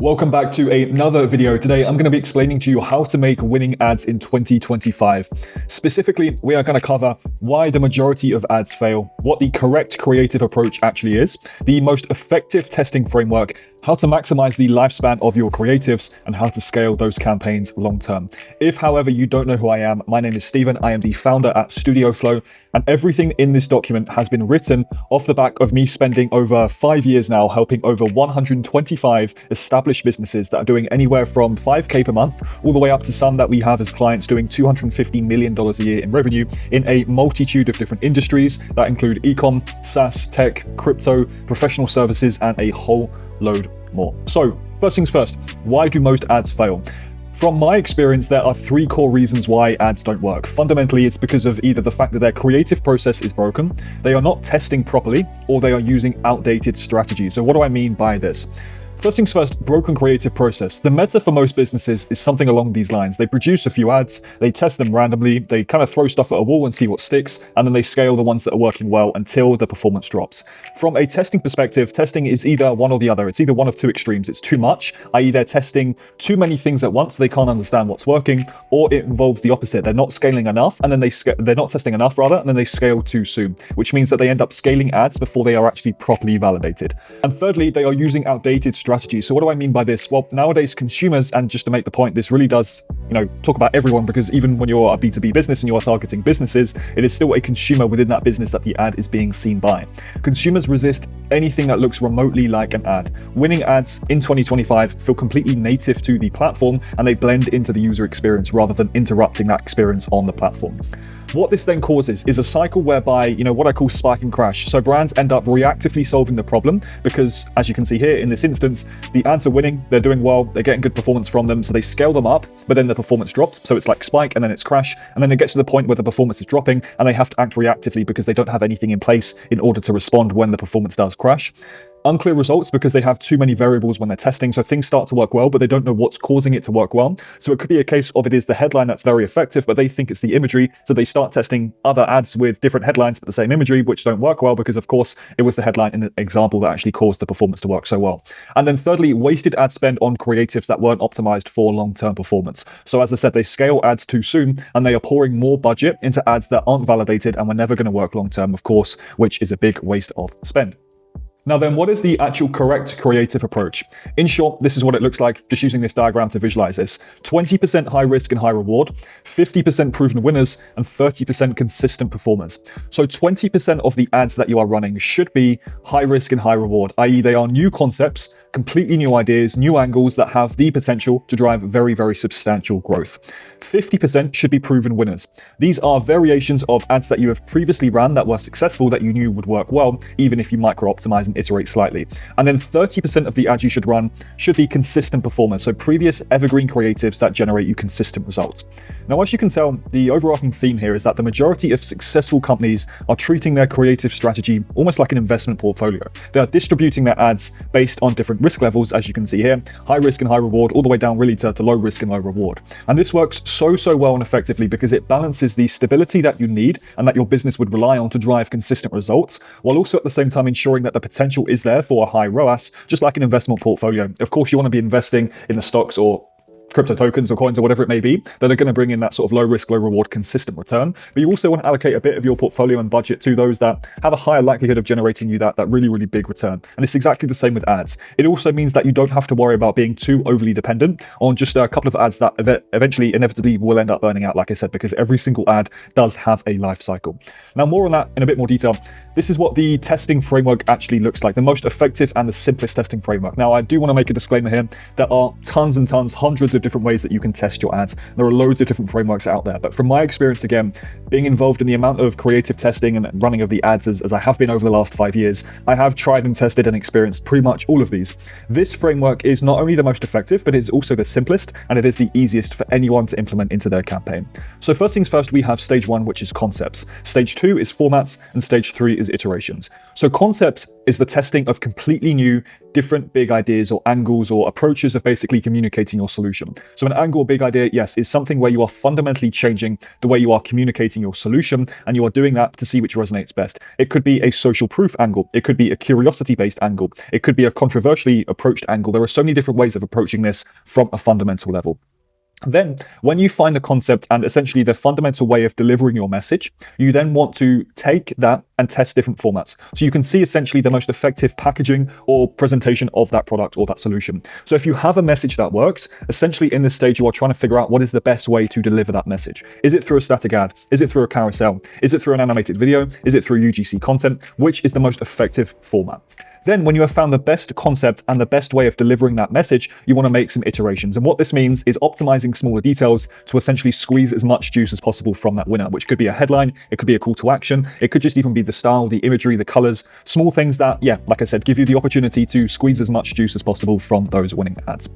Welcome back to another video. Today, I'm going to be explaining to you how to make winning ads in 2025. Specifically, we are going to cover why the majority of ads fail, what the correct creative approach actually is, the most effective testing framework, how to maximize the lifespan of your creatives, and how to scale those campaigns long term. If, however, you don't know who I am, my name is Steven. I am the founder at Studio Flow, and everything in this document has been written off the back of me spending over 5 years now helping over 125 established businesses that are doing anywhere from 5K per month all the way up to some that we have as clients doing $250 million a year in revenue in a multitude of different industries that include e-com, SaaS, tech, crypto, professional services, and a whole load more. So first things first, why do most ads fail? From my experience, there are 3 core reasons why ads don't work. Fundamentally, it's because of either the fact that their creative process is broken, they are not testing properly, or they are using outdated strategies. So what do I mean by this? First things first, broken creative process. The meta for most businesses is something along these lines. They produce a few ads, they test them randomly, they kind of throw stuff at a wall and see what sticks, and then they scale the ones that are working well until the performance drops. From a testing perspective, testing is either one or the other. It's either one of 2 extremes. It's too much, i.e. they're testing too many things at once, so they can't understand what's working, or it involves the opposite. They're not scaling enough, and then they're not testing enough rather, and then they scale too soon, which means that they end up scaling ads before they are actually properly validated. And thirdly, they are using outdated strategies. So what do I mean by this? Well, nowadays consumers, and just to make the point, this really does, talk about everyone, because even when you're a B2B business and you are targeting businesses, it is still a consumer within that business that the ad is being seen by. Consumers resist anything that looks remotely like an ad. Winning ads in 2025 feel completely native to the platform, and they blend into the user experience rather than interrupting that experience on the platform. What this then causes is a cycle whereby, what I call spike and crash. So brands end up reactively solving the problem because, as you can see here in this instance, the ads are winning, they're doing well, they're getting good performance from them, so they scale them up, but then the performance drops. So it's like spike and then it's crash, and then it gets to the point where the performance is dropping and they have to act reactively because they don't have anything in place in order to respond when the performance does crash. Unclear results because they have too many variables when they're testing, so things start to work well, but they don't know what's causing it to work well. So it could be a case of it is the headline that's very effective, but they think it's the imagery, so they start testing other ads with different headlines but the same imagery, which don't work well because, of course, it was the headline in the example that actually caused the performance to work so well. And then thirdly, wasted ad spend on creatives that weren't optimized for long-term performance. So as I said, they scale ads too soon, and they are pouring more budget into ads that aren't validated and were never going to work long-term, of course, which is a big waste of spend. Now then, what is the actual correct creative approach? In short, this is what it looks like, just using this diagram to visualize this. 20% high risk and high reward, 50% proven winners, and 30% consistent performers. So 20% of the ads that you are running should be high risk and high reward, i.e. they are new concepts, completely new ideas, new angles that have the potential to drive very, very substantial growth. 50% should be proven winners. These are variations of ads that you have previously ran that were successful that you knew would work well, even if you micro-optimize and iterate slightly. And then 30% of the ads you should run should be consistent performers, so previous evergreen creatives that generate you consistent results. Now, as you can tell, the overarching theme here is that the majority of successful companies are treating their creative strategy almost like an investment portfolio. They are distributing their ads based on different risk levels, as you can see here, high risk and high reward, all the way down really to low risk and low reward. And this works so well and effectively because it balances the stability that you need and that your business would rely on to drive consistent results, while also at the same time ensuring that the potential is there for a high ROAS, just like an investment portfolio. Of course, you want to be investing in the stocks or crypto tokens or coins or whatever it may be that are going to bring in that sort of low risk, low reward, consistent return. But you also want to allocate a bit of your portfolio and budget to those that have a higher likelihood of generating you that really, really big return. And it's exactly the same with ads. It also means that you don't have to worry about being too overly dependent on just a couple of ads that eventually inevitably will end up burning out, like I said, because every single ad does have a life cycle. Now, more on that in a bit more detail. This is what the testing framework actually looks like, the most effective and the simplest testing framework. Now, I do want to make a disclaimer here. There are tons and tons, hundreds of different ways that you can test your ads. There are loads of different frameworks out there, but from my experience, again, being involved in the amount of creative testing and running of the ads as I have been over the last 5 years, I have tried and tested and experienced pretty much all of these. This framework is not only the most effective, but it's also the simplest, and it is the easiest for anyone to implement into their campaign. So first things first, we have stage 1, which is concepts. Stage 2 is formats, and stage 3 is iterations. So concepts is the testing of completely new, different big ideas or angles or approaches of basically communicating your solution. solution. So an angle, a big idea, yes, is something where you are fundamentally changing the way you are communicating your solution, and you are doing that to see which resonates best. It could be a social proof angle. It could be a curiosity-based angle. It could be a controversially approached angle. There are so many different ways of approaching this from a fundamental level. Then, when you find the concept and essentially the fundamental way of delivering your message, you then want to take that and test different formats. So you can see essentially the most effective packaging or presentation of that product or that solution. So if you have a message that works, essentially in this stage, you are trying to figure out what is the best way to deliver that message. Is it through a static ad? Is it through a carousel? Is it through an animated video? Is it through UGC content? Which is the most effective format? Then when you have found the best concept and the best way of delivering that message, you want to make some iterations. And what this means is optimizing smaller details to essentially squeeze as much juice as possible from that winner, which could be a headline, it could be a call to action, it could just even be the style, the imagery, the colors, small things that, yeah, like I said, give you the opportunity to squeeze as much juice as possible from those winning ads.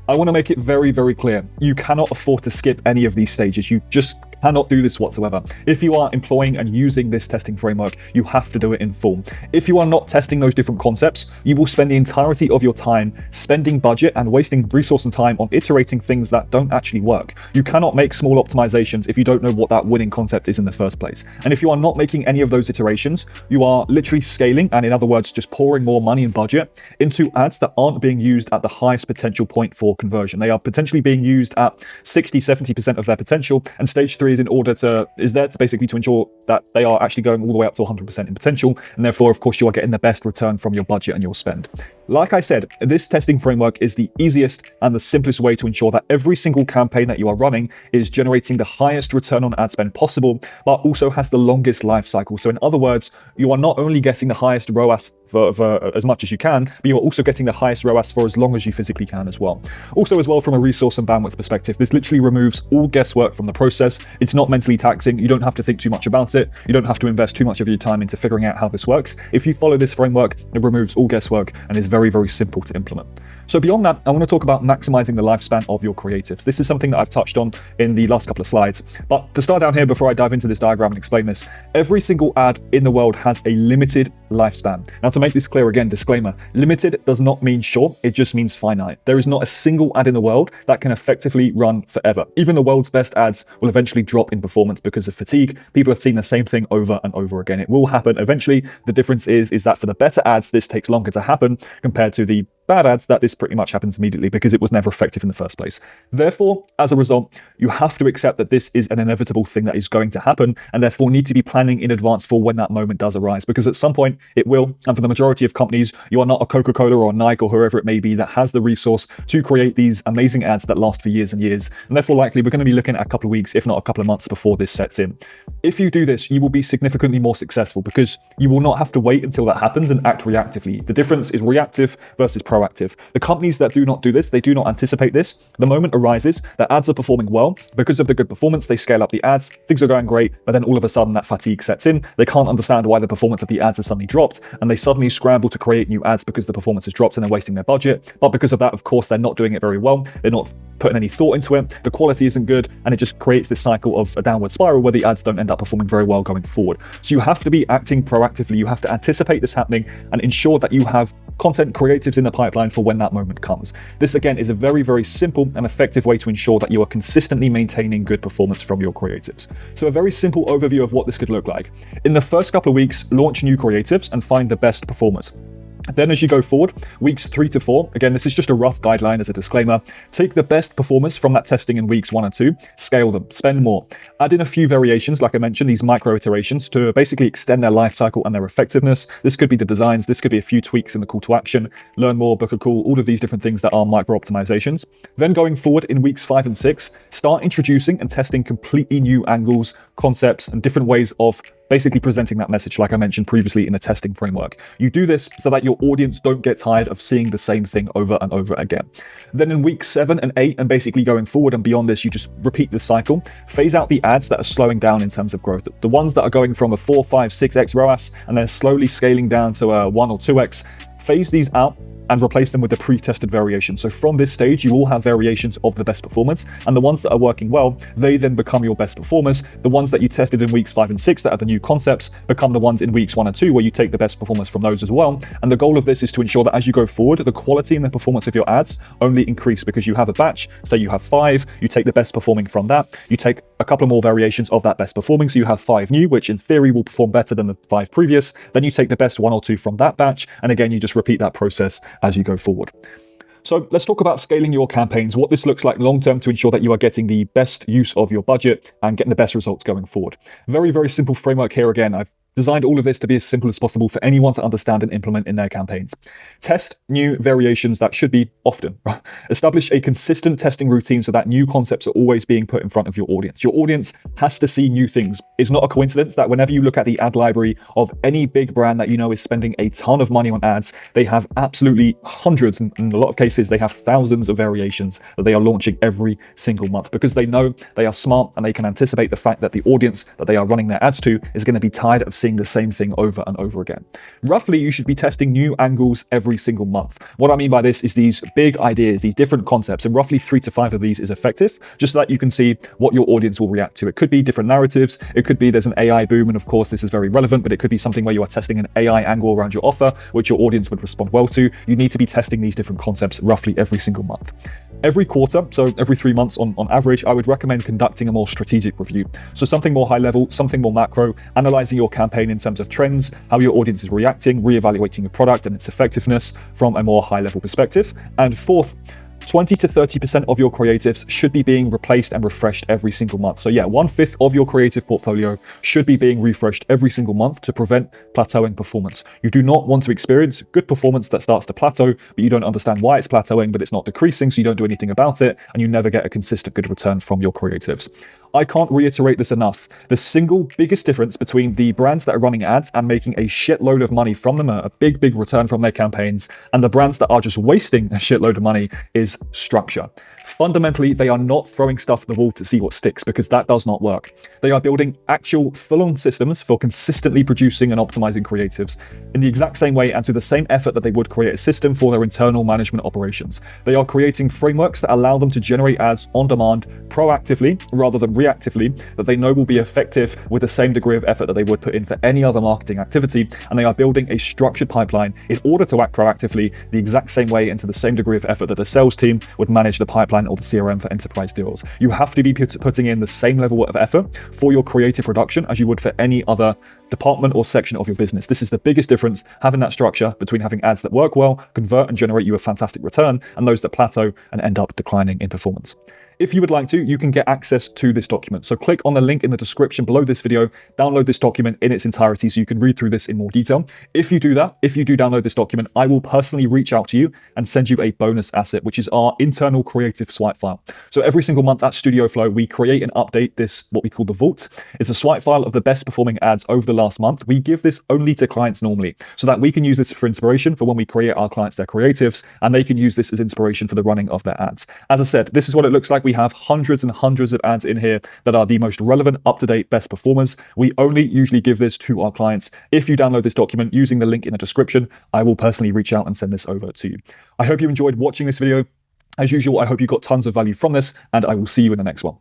I want to make it very, very clear. You cannot afford to skip any of these stages. You just cannot do this whatsoever. If you are employing and using this testing framework, you have to do it in full. If you are not testing those different concepts, you will spend the entirety of your time spending budget and wasting resource and time on iterating things that don't actually work. You cannot make small optimizations if you don't know what that winning concept is in the first place. And if you are not making any of those iterations, you are literally scaling, and in other words, just pouring more money and budget into ads that aren't being used at the highest potential point for conversion. They are potentially being used at 60-70% of their potential, and stage 3 is there to basically to ensure that they are actually going all the way up to 100% in potential, and therefore of course you are getting the best return from your budget and your spend. Like I said, this testing framework is the easiest and the simplest way to ensure that every single campaign that you are running is generating the highest return on ad spend possible, but also has the longest life cycle. So in other words, you are not only getting the highest ROAS for as much as you can, but you are also getting the highest ROAS for as long as you physically can as well. Also as well, from a resource and bandwidth perspective, this literally removes all guesswork from the process. It's not mentally taxing. You don't have to think too much about it. You don't have to invest too much of your time into figuring out how this works. If you follow this framework, it removes all guesswork and is very, very simple to implement. So beyond that, I want to talk about maximizing the lifespan of your creatives. This is something that I've touched on in the last couple of slides. But to start down here, before I dive into this diagram and explain this, every single ad in the world has a limited lifespan. Now, to make this clear again, disclaimer, limited does not mean short, it just means finite. There is not a single ad in the world that can effectively run forever. Even the world's best ads will eventually drop in performance because of fatigue. People have seen the same thing over and over again. It will happen eventually. The difference is that for the better ads, this takes longer to happen compared to the bad ads that this pretty much happens immediately because it was never effective in the first place. Therefore, as a result, you have to accept that this is an inevitable thing that is going to happen, and therefore need to be planning in advance for when that moment does arise, because at some point it will. And for the majority of companies, you are not a Coca-Cola or a Nike or whoever it may be that has the resource to create these amazing ads that last for years and years. And therefore, likely we're going to be looking at a couple of weeks, if not a couple of months before this sets in. If you do this, you will be significantly more successful because you will not have to wait until that happens and act reactively. The difference is reactive versus proactive. The companies that do not do this, they do not anticipate this. The moment arises, their ads are performing well. Because of the good performance, they scale up the ads, things are going great, but then all of a sudden that fatigue sets in. They can't understand why the performance of the ads has suddenly dropped, and they suddenly scramble to create new ads because the performance has dropped and they're wasting their budget. But because of that, of course, they're not doing it very well. They're not putting any thought into it. The quality isn't good, and it just creates this cycle of a downward spiral where the ads don't end up performing very well going forward. So you have to be acting proactively. You have to anticipate this happening and ensure that you have content creatives in the pipeline for when that moment comes. This again is a very, very simple and effective way to ensure that you are consistently maintaining good performance from your creatives. So a very simple overview of what this could look like. In the first couple of weeks, launch new creatives and find the best performers. Then as you go forward, weeks 3 to 4, again, this is just a rough guideline as a disclaimer, take the best performers from that testing in weeks 1 and 2, scale them, spend more. Add in a few variations, like I mentioned, these micro iterations to basically extend their life cycle and their effectiveness. This could be the designs, this could be a few tweaks in the call to action, learn more, book a call, all of these different things that are micro optimizations. Then going forward in weeks 5 and 6, start introducing and testing completely new angles, concepts, and different ways of basically presenting that message, like I mentioned previously in the testing framework. You do this so that your audience don't get tired of seeing the same thing over and over again. Then in weeks 7 and 8, and basically going forward and beyond this, you just repeat the cycle. Phase out the ads that are slowing down in terms of growth. The ones that are going from a 4, 5, 6x ROAS and then slowly scaling down to a 1 or 2x. phase these out and replace them with the pre-tested variations. So from this stage, you will have variations of the best performance, and the ones that are working well, they then become your best performers. The ones that you tested in weeks 5 and 6 that are the new concepts become the ones in weeks 1 and 2 where you take the best performance from those as well. And the goal of this is to ensure that as you go forward, the quality and the performance of your ads only increase, because you have a batch. Say you have 5, you take the best performing from that, you take a couple more variations of that best performing, so you have 5 new, which in theory will perform better than the 5 previous. Then you take the best 1 or 2 from that batch, and again, you just repeat that process as you go forward. So let's talk about scaling your campaigns, what this looks like long-term to ensure that you are getting the best use of your budget and getting the best results going forward. Very, very simple framework here. Again, I've designed all of this to be as simple as possible for anyone to understand and implement in their campaigns. Test new variations that should be often. Establish a consistent testing routine so that new concepts are always being put in front of your audience. Your audience has to see new things. It's not a coincidence that whenever you look at the ad library of any big brand that you know is spending a ton of money on ads, they have absolutely hundreds, and in a lot of cases, they have thousands of variations that they are launching every single month, because they know they are smart and they can anticipate the fact that the audience that they are running their ads to is going to be tired of seeing the same thing over and over again. Roughly, you should be testing new angles every single month. What I mean by this is these big ideas, these different concepts, and roughly 3 to 5 of these is effective, just so that you can see what your audience will react to. It could be different narratives, it could be there's an AI boom, and of course this is very relevant, but it could be something where you are testing an AI angle around your offer, which your audience would respond well to. You need to be testing these different concepts roughly every single month. Every quarter, so every 3 months on average, I would recommend conducting a more strategic review. So something more high level, something more macro, analyzing your campaign in terms of trends, how your audience is reacting, reevaluating your product and its effectiveness from a more high level perspective. And fourth, 20 to 30% of your creatives should be being replaced and refreshed every single month. So yeah, 1/5 of your creative portfolio should be being refreshed every single month to prevent plateauing performance. You do not want to experience good performance that starts to plateau, but you don't understand why it's plateauing, but it's not decreasing, so you don't do anything about it, and you never get a consistent good return from your creatives. I can't reiterate this enough. The single biggest difference between the brands that are running ads and making a shitload of money from them, a big, big return from their campaigns, and the brands that are just wasting a shitload of money is structure. Fundamentally, they are not throwing stuff at the wall to see what sticks, because that does not work. They are building actual full-on systems for consistently producing and optimizing creatives in the exact same way and to the same effort that they would create a system for their internal management operations. They are creating frameworks that allow them to generate ads on demand proactively rather than reactively, that they know will be effective with the same degree of effort that they would put in for any other marketing activity. And they are building a structured pipeline in order to act proactively the exact same way and to the same degree of effort that the sales team would manage the pipeline or the CRM for enterprise deals. You have to be putting in the same level of effort for your creative production as you would for any other department or section of your business. This is the biggest difference, having that structure between having ads that work well, convert and generate you a fantastic return, and those that plateau and end up declining in performance. If you would like to, you can get access to this document. So click on the link in the description below this video, download this document in its entirety so you can read through this in more detail. If you do that, if you do download this document, I will personally reach out to you and send you a bonus asset, which is our internal creative swipe file. So every single month at Studio Flow, we create and update this, what we call the vault. It's a swipe file of the best performing ads over the last month. We give this only to clients normally so that we can use this for inspiration for when we create our clients their creatives, and they can use this as inspiration for the running of their ads. As I said, this is what it looks like. We have hundreds and hundreds of ads in here that are the most relevant, up-to-date, best performers. We only usually give this to our clients. If you download this document using the link in the description, I will personally reach out and send this over to you. I hope you enjoyed watching this video. As usual, I hope you got tons of value from this, and I will see you in the next one.